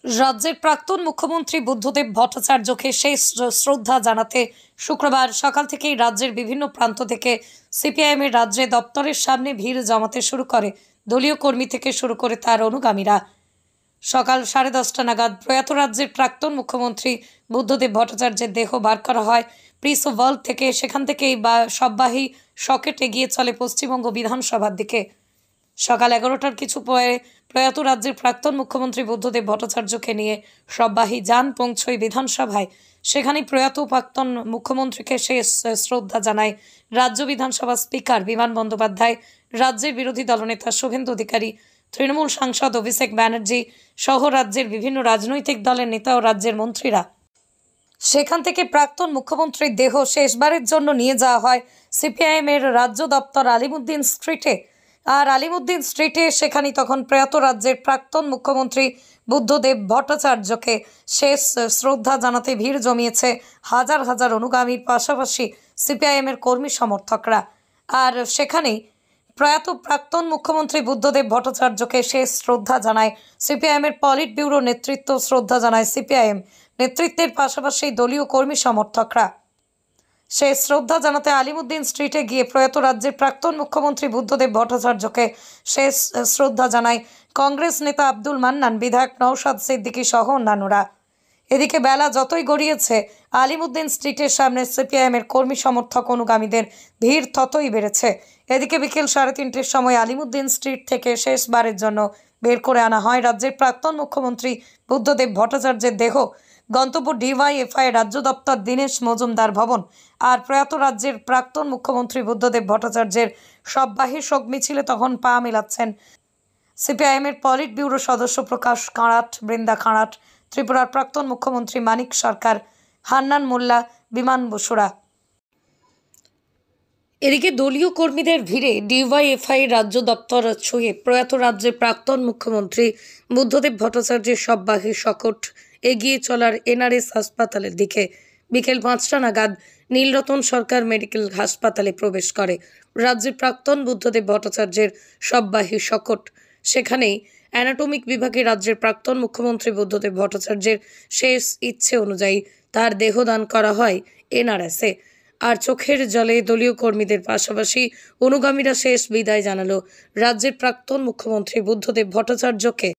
রাজ্যের প্রাক্তন মুখ্যমন্ত্রী বুদ্ধদেব ভট্টাচার্যকে শেষ শ্রদ্ধা জানাতে শুক্রবার সকাল থেকেই রাজ্যের বিভিন্ন প্রান্ত থেকে সিপিআইএমের রাজ্যে দপ্তরের সামনে ভিড় জমাতে শুরু করে দলীয় কর্মী থেকে শুরু করে তার অনুগামীরা। সকাল 10:30 নাগাদ প্রয়াত রাজ্যের প্রাক্তন মুখ্যমন্ত্রী বুদ্ধদেব ভট্টাচার্যের দেহ বার করা হয় পিস অফ ওয়ার্ল্ড থেকে। সেখান থেকেই সববাহী সকেট এগিয়ে চলে পশ্চিমবঙ্গ বিধানসভার দিকে। সকাল 11টার কিছু পরে প্রয়াত রাজ্যের প্রাক্তন মুখ্যমন্ত্রী বুদ্ধদেব ভট্টাচার্যকে নিয়ে সববাহী যান পৌঁছয় বিধানসভায়। সেখানেই প্রয়াত প্রাক্তন মুখ্যমন্ত্রীকে শেষ শ্রদ্ধা জানায় রাজ্য বিধানসভা স্পিকার বিমান বন্দ্যোপাধ্যায়, রাজ্যের বিরোধী দলনেতা শুভেন্দু অধিকারী, তৃণমূল সাংসদ অভিষেক ব্যানার্জি সহ রাজ্যের বিভিন্ন রাজনৈতিক দলের নেতা ও রাজ্যের মন্ত্রীরা। সেখান থেকে প্রাক্তন মুখ্যমন্ত্রীর দেহ শেষবারের জন্য নিয়ে যাওয়া হয় সিপিআইএমের রাজ্য দপ্তর আলিমুদ্দিন স্ট্রিটে। আর আলিমুদ্দিন স্ট্রিটে সেখানে তখন প্রয়াত রাজ্যের প্রাক্তন মুখ্যমন্ত্রী বুদ্ধদেব ভট্টাচার্যকে শেষ শ্রদ্ধা জানাতে ভিড় জমিয়েছে হাজার হাজার অনুগামীর পাশাপাশি সিপিআইএমের কর্মী সমর্থকরা। আর সেখানেই প্রয়াত প্রাক্তন মুখ্যমন্ত্রী বুদ্ধদেব ভট্টাচার্যকে শেষ শ্রদ্ধা জানায় সিপিআইএমের পলিট ব্যুরো নেতৃত্ব, শ্রদ্ধা জানায় সিপিআইএম নেতৃত্বের পাশাপাশি দলীয় কর্মী সমর্থকরা। শেষ শ্রদ্ধা জানাতে আলিমুদ্দিন স্ট্রিটে গিয়ে প্রয়াত রাজ্যের প্রাক্তন মুখ্যমন্ত্রী বুদ্ধদেব ভট্টাচার্যকে শেষ শ্রদ্ধা জানায় কংগ্রেস নেতা আব্দুল মান্নান, বিধায়ক নওশাদ সিদ্দিকী সহ অন্যান্যরা। এদিকে বেলা যতই গড়িয়েছে আলিমুদ্দিন স্ট্রিটের সামনে সিপিআইএমের কর্মী সমর্থক অনুগামীদের ভিড় ততই বেড়েছে। এদিকে বিকেল 3:30টার সময় আলিমুদ্দিন স্ট্রিট থেকে শেষবারের জন্য বের করে আনা হয় রাজ্যের প্রাক্তন মুখ্যমন্ত্রী বুদ্ধদেব ভট্টাচার্যের দেহ। গন্তব্য ডিওয়াইএফআই রাজ্য দপ্তর দীনেশ মজুমদার ভবন। আর প্রয়াত রাজ্যের প্রাক্তন মুখ্যমন্ত্রী বুদ্ধদেব ভট্টাচার্যের সববাহী শোক মিছিলে তখন পা মেলাচ্ছেন সিপিআইএমের পলিট ব্যুরো সদস্য প্রকাশ কাঁড়াট, বৃন্দা কাঁড়াট, ত্রিপুরার প্রাক্তন মুখ্যমন্ত্রী মানিক সরকার, হান্নান মোল্লা, বিমান বসুরা। এদিকে দলীয় কর্মীদের ভিড়ে ডিওয়াইএফআই রাজ্য দপ্তর ছুঁয়ে প্রয়াত রাজ্যের প্রাক্তন মুখ্যমন্ত্রী বুদ্ধদেব ভট্টাচার্যের সববাহী শকট এগিয়ে চলার এনআরএস হাসপাতালের দিকে। বিকেল 5টা নাগাদ নীলরতন সরকার মেডিকেল হাসপাতালে প্রবেশ করে রাজ্যের প্রাক্তন বুদ্ধদেব ভট্টাচার্যের সববাহী শকট। সেখানেই অ্যানাটমিক বিভাগে রাজ্যের প্রাক্তন মুখ্যমন্ত্রী বুদ্ধদেব ভট্টাচার্যের শেষ ইচ্ছে অনুযায়ী তার দেহদান করা হয় এনআরএসে। আর চোখের জলে দলীয় কর্মীদের পাশাপাশি অনুগামীরা শেষ বিদায় জানালো রাজ্যের প্রাক্তন মুখ্যমন্ত্রী বুদ্ধদেব ভট্টাচার্যকে।